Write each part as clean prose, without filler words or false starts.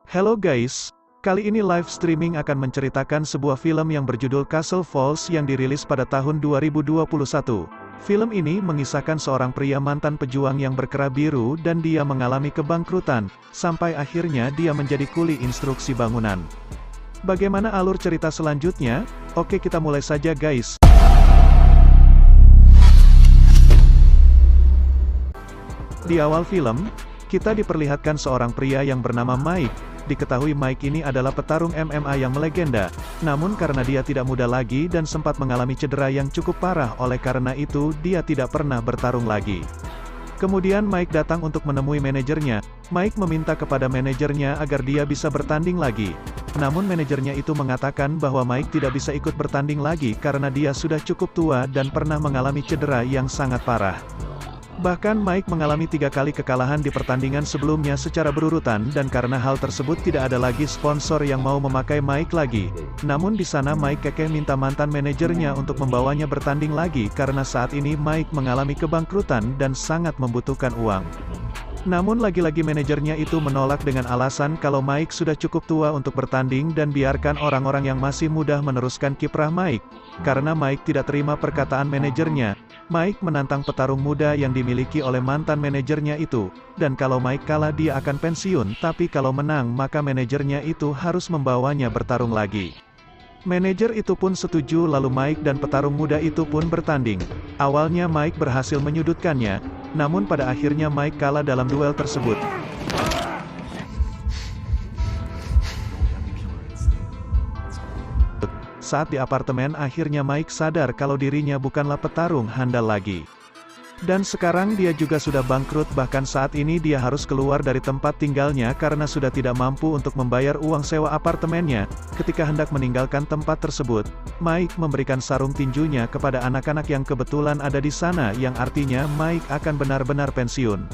Hello guys, kali ini live streaming akan menceritakan sebuah film yang berjudul Castle Falls yang dirilis pada tahun 2021. Film ini mengisahkan seorang pria mantan pejuang yang berkerah biru dan dia mengalami kebangkrutan, sampai akhirnya dia menjadi kuli instruksi bangunan. Bagaimana alur cerita selanjutnya? Oke, kita mulai saja guys. Di awal film, kita diperlihatkan seorang pria yang bernama Mike. Diketahui Mike ini adalah petarung MMA yang melegenda, namun karena dia tidak muda lagi dan sempat mengalami cedera yang cukup parah, oleh karena itu dia tidak pernah bertarung lagi. Kemudian Mike datang untuk menemui manajernya. Mike meminta kepada manajernya agar dia bisa bertanding lagi. Namun manajernya itu mengatakan bahwa Mike tidak bisa ikut bertanding lagi karena dia sudah cukup tua dan pernah mengalami cedera yang sangat parah. Bahkan Mike mengalami 3 kali kekalahan di pertandingan sebelumnya secara berurutan dan karena hal tersebut tidak ada lagi sponsor yang mau memakai Mike lagi. Namun di sana Mike kekeh minta mantan manajernya untuk membawanya bertanding lagi karena saat ini Mike mengalami kebangkrutan dan sangat membutuhkan uang. Namun lagi-lagi manajernya itu menolak dengan alasan kalau Mike sudah cukup tua untuk bertanding dan biarkan orang-orang yang masih muda meneruskan kiprah Mike. Karena Mike tidak terima perkataan manajernya, Mike menantang petarung muda yang dimiliki oleh mantan manajernya itu, dan kalau Mike kalah dia akan pensiun, tapi kalau menang maka manajernya itu harus membawanya bertarung lagi. Manajer itu pun setuju lalu Mike dan petarung muda itu pun bertanding. Awalnya Mike berhasil menyudutkannya, namun pada akhirnya Mike kalah dalam duel tersebut. Saat di apartemen akhirnya Mike sadar kalau dirinya bukanlah petarung handal lagi. Dan sekarang dia juga sudah bangkrut, bahkan saat ini dia harus keluar dari tempat tinggalnya karena sudah tidak mampu untuk membayar uang sewa apartemennya. Ketika hendak meninggalkan tempat tersebut, Mike memberikan sarung tinjunya kepada anak-anak yang kebetulan ada di sana, yang artinya Mike akan benar-benar pensiun.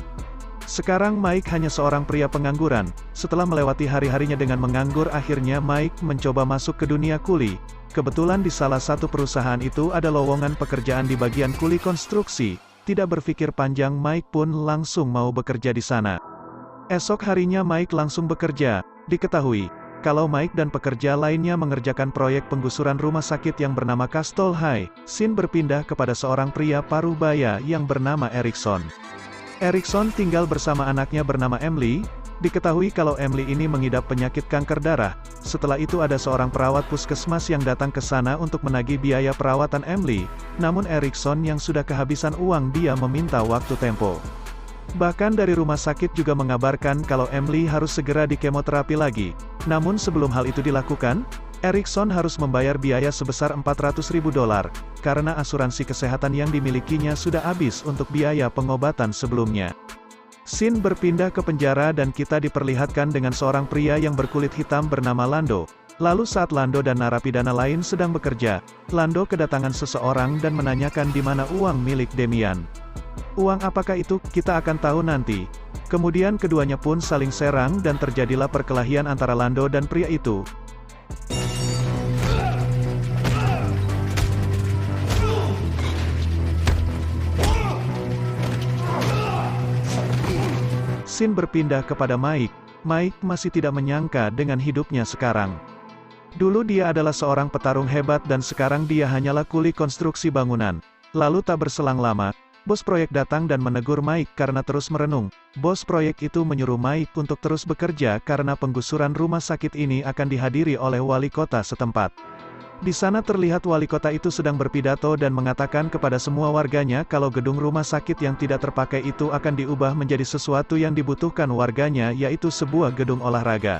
Sekarang Mike hanya seorang pria pengangguran. Setelah melewati hari-harinya dengan menganggur, akhirnya Mike mencoba masuk ke dunia kuli. Kebetulan di salah satu perusahaan itu ada lowongan pekerjaan di bagian kuli konstruksi. Tidak berpikir panjang Mike pun langsung mau bekerja di sana. Esok harinya Mike langsung bekerja. Diketahui kalau Mike dan pekerja lainnya mengerjakan proyek penggusuran rumah sakit yang bernama Castle High. Scene berpindah kepada seorang pria paruh baya yang bernama Erickson. Erickson tinggal bersama anaknya bernama Emily. Diketahui kalau Emily ini mengidap penyakit kanker darah. Setelah itu ada seorang perawat puskesmas yang datang ke sana untuk menagih biaya perawatan Emily. Namun Erickson yang sudah kehabisan uang, dia meminta waktu tempo. Bahkan dari rumah sakit juga mengabarkan kalau Emily harus segera dikemoterapi lagi. Namun sebelum hal itu dilakukan, Erickson harus membayar biaya sebesar $400.000, karena asuransi kesehatan yang dimilikinya sudah habis untuk biaya pengobatan sebelumnya. Scene berpindah ke penjara dan kita diperlihatkan dengan seorang pria yang berkulit hitam bernama Lando. Lalu saat Lando dan narapidana lain sedang bekerja, Lando kedatangan seseorang dan menanyakan di mana uang milik Demian. Uang apakah itu? Kita akan tahu nanti. Kemudian keduanya pun saling serang dan terjadilah perkelahian antara Lando dan pria itu. Scene berpindah kepada Mike. Mike masih tidak menyangka dengan hidupnya sekarang. Dulu dia adalah seorang petarung hebat dan sekarang dia hanyalah kuli konstruksi bangunan. Lalu tak berselang lama, bos proyek datang dan menegur Mike karena terus merenung. Bos proyek itu menyuruh Mike untuk terus bekerja karena penggusuran rumah sakit ini akan dihadiri oleh wali kota setempat. Di sana terlihat wali kota itu sedang berpidato dan mengatakan kepada semua warganya kalau gedung rumah sakit yang tidak terpakai itu akan diubah menjadi sesuatu yang dibutuhkan warganya, yaitu sebuah gedung olahraga.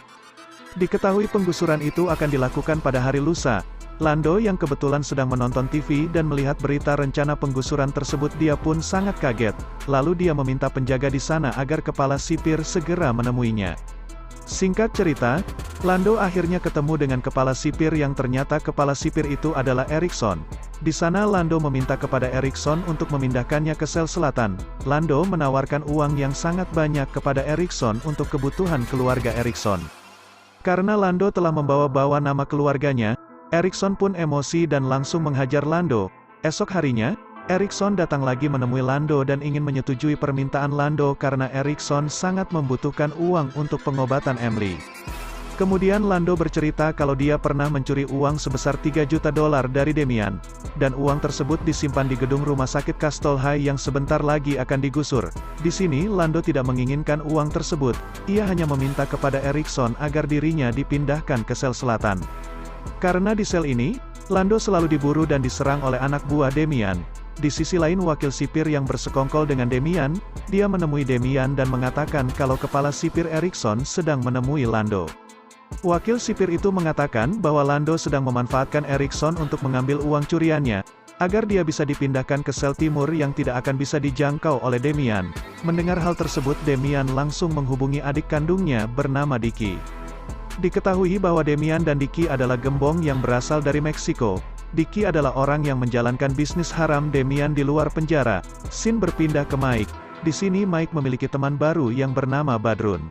Diketahui penggusuran itu akan dilakukan pada hari lusa. Lando yang kebetulan sedang menonton TV dan melihat berita rencana penggusuran tersebut, dia pun sangat kaget. Lalu dia meminta penjaga di sana agar kepala sipir segera menemuinya. Singkat cerita, Lando akhirnya ketemu dengan kepala sipir yang ternyata kepala sipir itu adalah Erickson. Di sana Lando meminta kepada Erickson untuk memindahkannya ke sel selatan. Lando menawarkan uang yang sangat banyak kepada Erickson untuk kebutuhan keluarga Erickson. Karena Lando telah membawa-bawa nama keluarganya, Erickson pun emosi dan langsung menghajar Lando. Esok harinya, Erickson datang lagi menemui Lando dan ingin menyetujui permintaan Lando karena Erickson sangat membutuhkan uang untuk pengobatan Emily. Kemudian Lando bercerita kalau dia pernah mencuri uang sebesar $3 juta dari Damian, dan uang tersebut disimpan di gedung rumah sakit Castle High yang sebentar lagi akan digusur. Di sini Lando tidak menginginkan uang tersebut, ia hanya meminta kepada Erickson agar dirinya dipindahkan ke sel selatan. Karena di sel ini, Lando selalu diburu dan diserang oleh anak buah Damian. Di sisi lain wakil sipir yang bersekongkol dengan Damian, dia menemui Damian dan mengatakan kalau kepala sipir Erickson sedang menemui Lando. Wakil sipir itu mengatakan bahwa Lando sedang memanfaatkan Erickson untuk mengambil uang curiannya, agar dia bisa dipindahkan ke sel timur yang tidak akan bisa dijangkau oleh Damian. Mendengar hal tersebut Damian langsung menghubungi adik kandungnya bernama Dicky. Diketahui bahwa Damian dan Dicky adalah gembong yang berasal dari Meksiko. Dicky adalah orang yang menjalankan bisnis haram Damian di luar penjara. Scene berpindah ke Mike. Di sini Mike memiliki teman baru yang bernama Badrun.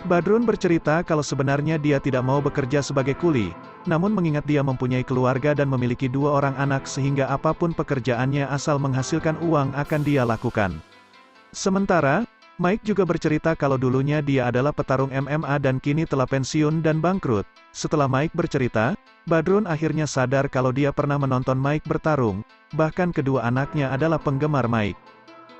Badrun bercerita kalau sebenarnya dia tidak mau bekerja sebagai kuli, namun mengingat dia mempunyai keluarga dan memiliki 2 orang anak sehingga apapun pekerjaannya asal menghasilkan uang akan dia lakukan. Sementara, Mike juga bercerita kalau dulunya dia adalah petarung MMA dan kini telah pensiun dan bangkrut. Setelah Mike bercerita, Badrun akhirnya sadar kalau dia pernah menonton Mike bertarung, bahkan kedua anaknya adalah penggemar Mike.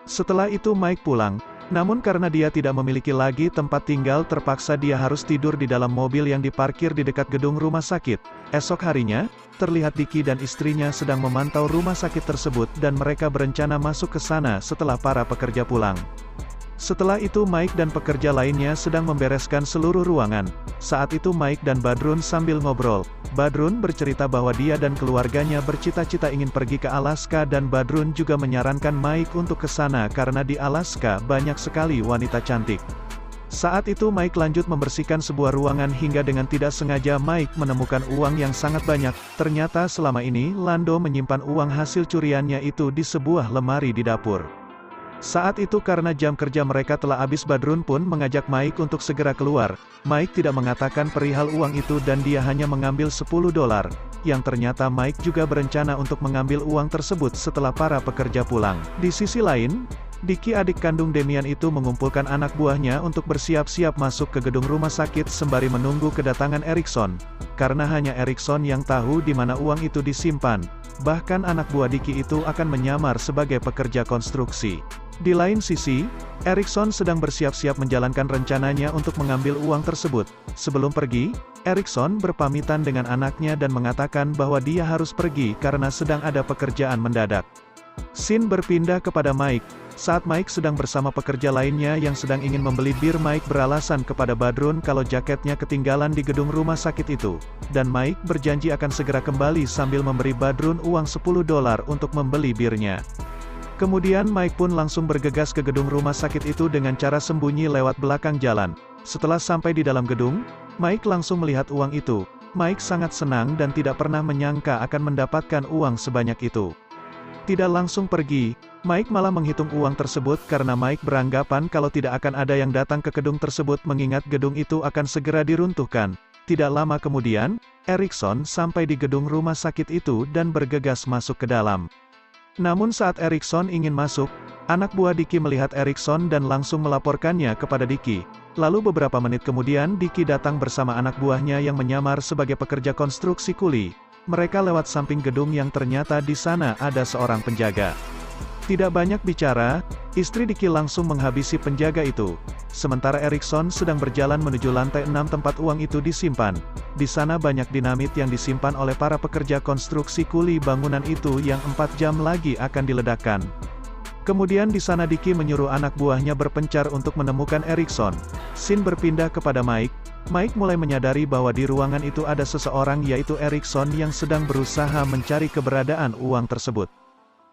Setelah itu Mike pulang. Namun karena dia tidak memiliki lagi tempat tinggal terpaksa dia harus tidur di dalam mobil yang diparkir di dekat gedung rumah sakit. Esok harinya, terlihat Dicky dan istrinya sedang memantau rumah sakit tersebut dan mereka berencana masuk ke sana setelah para pekerja pulang. Setelah itu Mike dan pekerja lainnya sedang membereskan seluruh ruangan. Saat itu Mike dan Badrun sambil ngobrol. Badrun bercerita bahwa dia dan keluarganya bercita-cita ingin pergi ke Alaska dan Badrun juga menyarankan Mike untuk ke sana karena di Alaska banyak sekali wanita cantik. Saat itu Mike lanjut membersihkan sebuah ruangan hingga dengan tidak sengaja Mike menemukan uang yang sangat banyak. Ternyata selama ini Lando menyimpan uang hasil curiannya itu di sebuah lemari di dapur. Saat itu karena jam kerja mereka telah habis Badrun pun mengajak Mike untuk segera keluar. Mike tidak mengatakan perihal uang itu dan dia hanya mengambil $10, yang ternyata Mike juga berencana untuk mengambil uang tersebut setelah para pekerja pulang. Di sisi lain, Dicky adik kandung Damian itu mengumpulkan anak buahnya untuk bersiap-siap masuk ke gedung rumah sakit sembari menunggu kedatangan Erickson. Karena hanya Erickson yang tahu di mana uang itu disimpan, bahkan anak buah Dicky itu akan menyamar sebagai pekerja konstruksi. Di lain sisi, Erickson sedang bersiap-siap menjalankan rencananya untuk mengambil uang tersebut. Sebelum pergi, Erickson berpamitan dengan anaknya dan mengatakan bahwa dia harus pergi karena sedang ada pekerjaan mendadak. Scene berpindah kepada Mike. Saat Mike sedang bersama pekerja lainnya yang sedang ingin membeli bir, Mike beralasan kepada Badrun kalau jaketnya ketinggalan di gedung rumah sakit itu. Dan Mike berjanji akan segera kembali sambil memberi Badrun uang $10 untuk membeli birnya. Kemudian Mike pun langsung bergegas ke gedung rumah sakit itu dengan cara sembunyi lewat belakang jalan. Setelah sampai di dalam gedung, Mike langsung melihat uang itu. Mike sangat senang dan tidak pernah menyangka akan mendapatkan uang sebanyak itu. Tidak langsung pergi, Mike malah menghitung uang tersebut karena Mike beranggapan kalau tidak akan ada yang datang ke gedung tersebut mengingat gedung itu akan segera diruntuhkan. Tidak lama kemudian, Erickson sampai di gedung rumah sakit itu dan bergegas masuk ke dalam. Namun saat Erickson ingin masuk, anak buah Dicky melihat Erickson dan langsung melaporkannya kepada Dicky. Lalu beberapa menit kemudian Dicky datang bersama anak buahnya yang menyamar sebagai pekerja konstruksi kuli. Mereka lewat samping gedung yang ternyata di sana ada seorang penjaga. Tidak banyak bicara, istri Dicky langsung menghabisi penjaga itu. Sementara Erickson sedang berjalan menuju lantai 6 tempat uang itu disimpan. Di sana banyak dinamit yang disimpan oleh para pekerja konstruksi kuli bangunan itu yang 4 jam lagi akan diledakkan. Kemudian di sana Dicky menyuruh anak buahnya berpencar untuk menemukan Erickson. Scene berpindah kepada Mike. Mike mulai menyadari bahwa di ruangan itu ada seseorang yaitu Erickson yang sedang berusaha mencari keberadaan uang tersebut.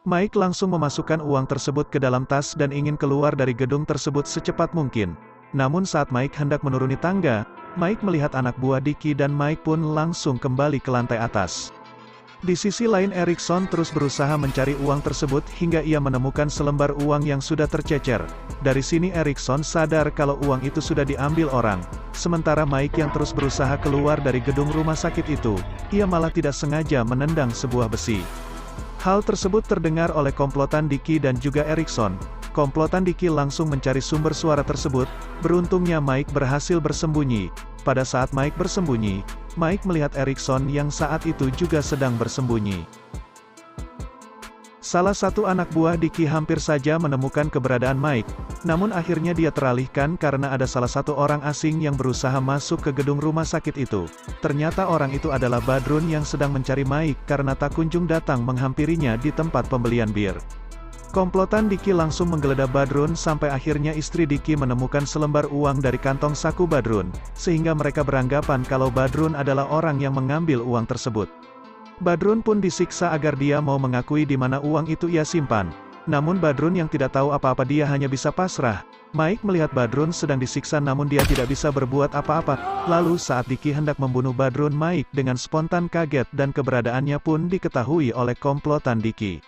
Mike langsung memasukkan uang tersebut ke dalam tas dan ingin keluar dari gedung tersebut secepat mungkin. Namun saat Mike hendak menuruni tangga, Mike melihat anak buah Dicky dan Mike pun langsung kembali ke lantai atas. Di sisi lain Erickson terus berusaha mencari uang tersebut hingga ia menemukan selembar uang yang sudah tercecer. Dari sini Erickson sadar kalau uang itu sudah diambil orang. Sementara Mike yang terus berusaha keluar dari gedung rumah sakit itu, ia malah tidak sengaja menendang sebuah besi. Hal tersebut terdengar oleh komplotan Dicky dan juga Erickson. Komplotan Dicky langsung mencari sumber suara tersebut. Beruntungnya Mike berhasil bersembunyi. pada saat Mike bersembunyi, Mike melihat Erikson yang saat itu juga sedang bersembunyi. Salah satu anak buah Dicky hampir saja menemukan keberadaan Mike, namun akhirnya dia teralihkan karena ada salah satu orang asing yang berusaha masuk ke gedung rumah sakit itu. Ternyata orang itu adalah Badrun yang sedang mencari Mike karena tak kunjung datang menghampirinya di tempat pembelian bir. Komplotan Dicky langsung menggeledah Badrun sampai akhirnya istri Dicky menemukan selembar uang dari kantong saku Badrun, sehingga mereka beranggapan kalau Badrun adalah orang yang mengambil uang tersebut. Badrun pun disiksa agar dia mau mengakui di mana uang itu ia simpan. Namun Badrun yang tidak tahu apa-apa dia hanya bisa pasrah. Mike melihat Badrun sedang disiksa namun dia tidak bisa berbuat apa-apa. Lalu saat Dicky hendak membunuh Badrun, Mike dengan spontan kaget dan keberadaannya pun diketahui oleh komplotan Dicky.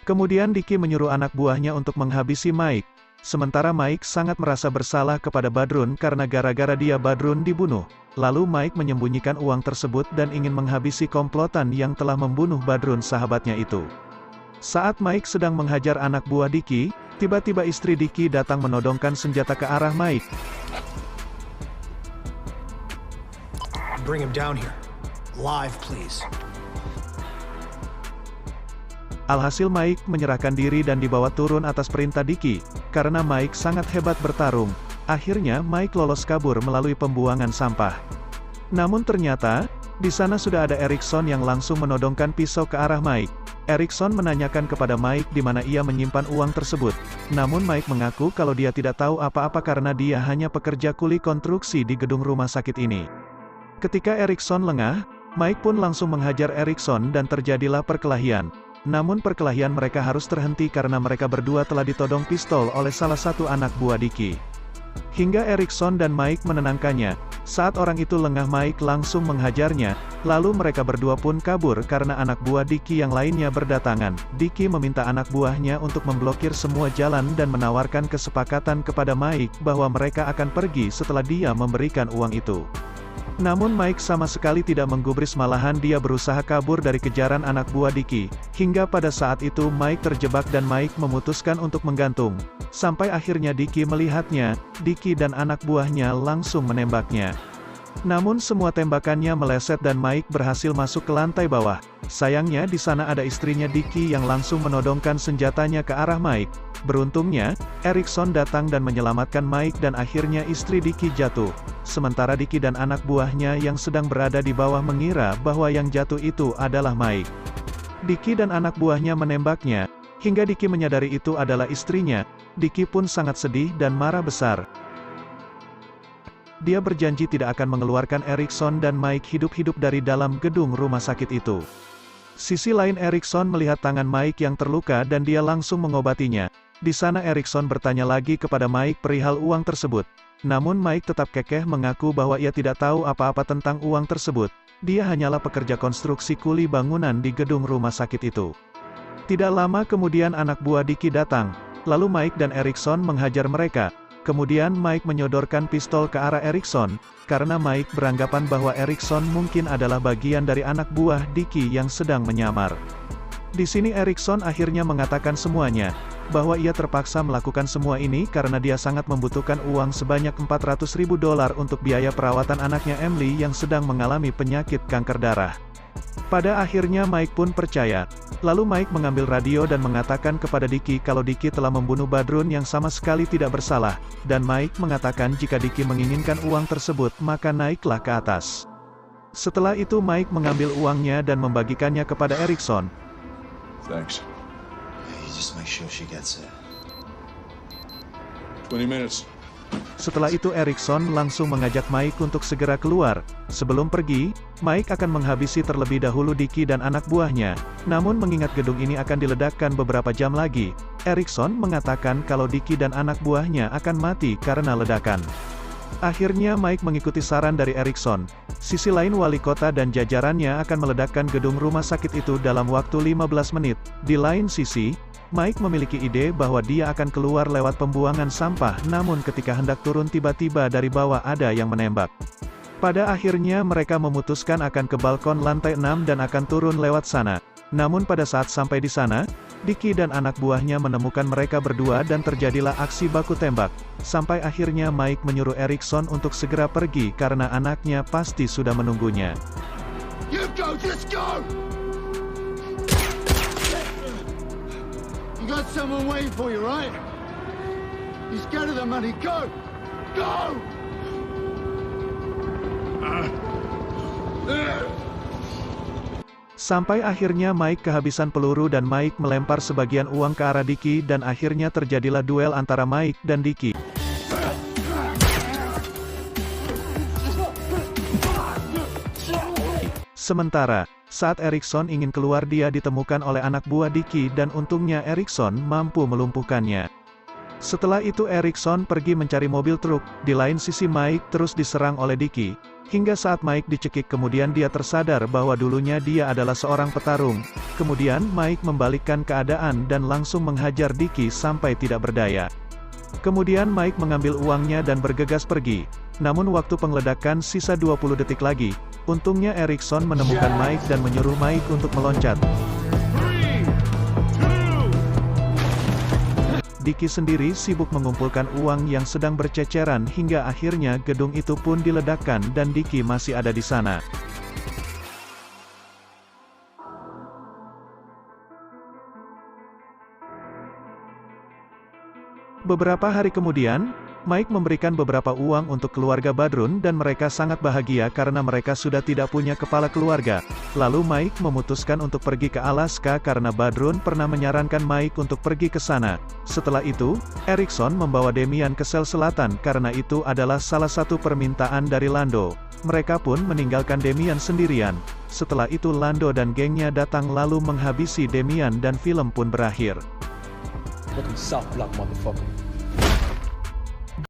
Kemudian Dicky menyuruh anak buahnya untuk menghabisi Mike. Sementara Mike sangat merasa bersalah kepada Badrun karena gara-gara dia Badrun dibunuh. Lalu Mike menyembunyikan uang tersebut dan ingin menghabisi komplotan yang telah membunuh Badrun sahabatnya itu. Saat Mike sedang menghajar anak buah Dicky, tiba-tiba istri Dicky datang menodongkan senjata ke arah Mike. Bring him down here. Live, please. Alhasil Mike menyerahkan diri dan dibawa turun atas perintah Dicky. Karena Mike sangat hebat bertarung, akhirnya Mike lolos kabur melalui pembuangan sampah. Namun ternyata, di sana sudah ada Erikson yang langsung menodongkan pisau ke arah Mike. Erikson menanyakan kepada Mike di mana ia menyimpan uang tersebut. Namun Mike mengaku kalau dia tidak tahu apa-apa karena dia hanya pekerja kuli konstruksi di gedung rumah sakit ini. Ketika Erikson lengah, Mike pun langsung menghajar Erikson dan terjadilah perkelahian. Namun perkelahian mereka harus terhenti karena mereka berdua telah ditodong pistol oleh salah satu anak buah Dicky. Hingga Erikson dan Mike menenangkannya. Saat orang itu lengah, Mike langsung menghajarnya, lalu mereka berdua pun kabur karena anak buah Dicky yang lainnya berdatangan. Dicky meminta anak buahnya untuk memblokir semua jalan dan menawarkan kesepakatan kepada Mike bahwa mereka akan pergi setelah dia memberikan uang itu. Namun Mike sama sekali tidak menggubris, malahan dia berusaha kabur dari kejaran anak buah Dicky. Hingga pada saat itu Mike terjebak dan Mike memutuskan untuk menggantung. Sampai akhirnya Dicky melihatnya, Dicky dan anak buahnya langsung menembaknya. Namun semua tembakannya meleset dan Mike berhasil masuk ke lantai bawah. Sayangnya di sana ada istrinya Dicky yang langsung menodongkan senjatanya ke arah Mike. Beruntungnya, Erikson datang dan menyelamatkan Mike dan akhirnya istri Dicky jatuh. Sementara Dicky dan anak buahnya yang sedang berada di bawah mengira bahwa yang jatuh itu adalah Mike. Dicky dan anak buahnya menembaknya, hingga Dicky menyadari itu adalah istrinya. Dicky pun sangat sedih dan marah besar. Dia berjanji tidak akan mengeluarkan Erikson dan Mike hidup-hidup dari dalam gedung rumah sakit itu. Sisi lain Erikson melihat tangan Mike yang terluka dan dia langsung mengobatinya. Di sana Erikson bertanya lagi kepada Mike perihal uang tersebut. Namun Mike tetap kekeh mengaku bahwa ia tidak tahu apa-apa tentang uang tersebut. Dia hanyalah pekerja konstruksi kuli bangunan di gedung rumah sakit itu. Tidak lama kemudian anak buah Dicky datang. Lalu Mike dan Erikson menghajar mereka. Kemudian Mike menyodorkan pistol ke arah Erikson, karena Mike beranggapan bahwa Erikson mungkin adalah bagian dari anak buah Dicky yang sedang menyamar. Di sini Erikson akhirnya mengatakan semuanya, bahwa ia terpaksa melakukan semua ini karena dia sangat membutuhkan uang sebanyak $400.000 untuk biaya perawatan anaknya Emily yang sedang mengalami penyakit kanker darah. Pada akhirnya Mike pun percaya. Lalu Mike mengambil radio dan mengatakan kepada Dicky kalau Dicky telah membunuh Badrun yang sama sekali tidak bersalah, dan Mike mengatakan jika Dicky menginginkan uang tersebut maka naiklah ke atas. Setelah itu Mike mengambil uangnya dan membagikannya kepada Erikson. Thanks. You just make sure she gets it. 20 minutes. Setelah itu Erikson langsung mengajak Mike untuk segera keluar. Sebelum pergi, Mike akan menghabisi terlebih dahulu Dicky dan anak buahnya. Namun mengingat gedung ini akan diledakkan beberapa jam lagi, Erikson mengatakan kalau Dicky dan anak buahnya akan mati karena ledakan. Akhirnya Mike mengikuti saran dari Erikson. Sisi lain wali kota dan jajarannya akan meledakkan gedung rumah sakit itu dalam waktu 15 menit. Di lain sisi, Mike memiliki ide bahwa dia akan keluar lewat pembuangan sampah, namun ketika hendak turun tiba-tiba dari bawah ada yang menembak. Pada akhirnya mereka memutuskan akan ke balkon lantai 6 dan akan turun lewat sana. Namun pada saat sampai di sana, Dicky dan anak buahnya menemukan mereka berdua dan terjadilah aksi baku tembak. Sampai akhirnya Mike menyuruh Erikson untuk segera pergi karena anaknya pasti sudah menunggunya. You go, just go! You got someone waiting for you, right? You scared of the money? Go! Go! Sampai akhirnya Mike kehabisan peluru dan Mike melempar sebagian uang ke arah Dickie dan akhirnya terjadilah duel antara Mike dan Dickie. Sementara, saat Erikson ingin keluar dia ditemukan oleh anak buah Dickie dan untungnya Erikson mampu melumpuhkannya. Setelah itu Erikson pergi mencari mobil truk, di lain sisi Mike terus diserang oleh Dickie. Hingga saat Mike dicekik kemudian dia tersadar bahwa dulunya dia adalah seorang petarung. Kemudian Mike membalikkan keadaan dan langsung menghajar Dickie sampai tidak berdaya. Kemudian Mike mengambil uangnya dan bergegas pergi. Namun waktu penggeledakan sisa 20 detik lagi. Untungnya Erikson menemukan Mike dan menyuruh Mike untuk meloncat. Dickie sendiri sibuk mengumpulkan uang yang sedang berceceran hingga akhirnya gedung itu pun diledakkan dan Dickie masih ada di sana. Beberapa hari kemudian, Mike memberikan beberapa uang untuk keluarga Badrun dan mereka sangat bahagia karena mereka sudah tidak punya kepala keluarga. Lalu Mike memutuskan untuk pergi ke Alaska karena Badrun pernah menyarankan Mike untuk pergi ke sana. Setelah itu, Erikson membawa Damian ke sel selatan karena itu adalah salah satu permintaan dari Lando. Mereka pun meninggalkan Damian sendirian. Setelah itu Lando dan gengnya datang lalu menghabisi Damian dan film pun berakhir. Fucking soft block, motherfucker.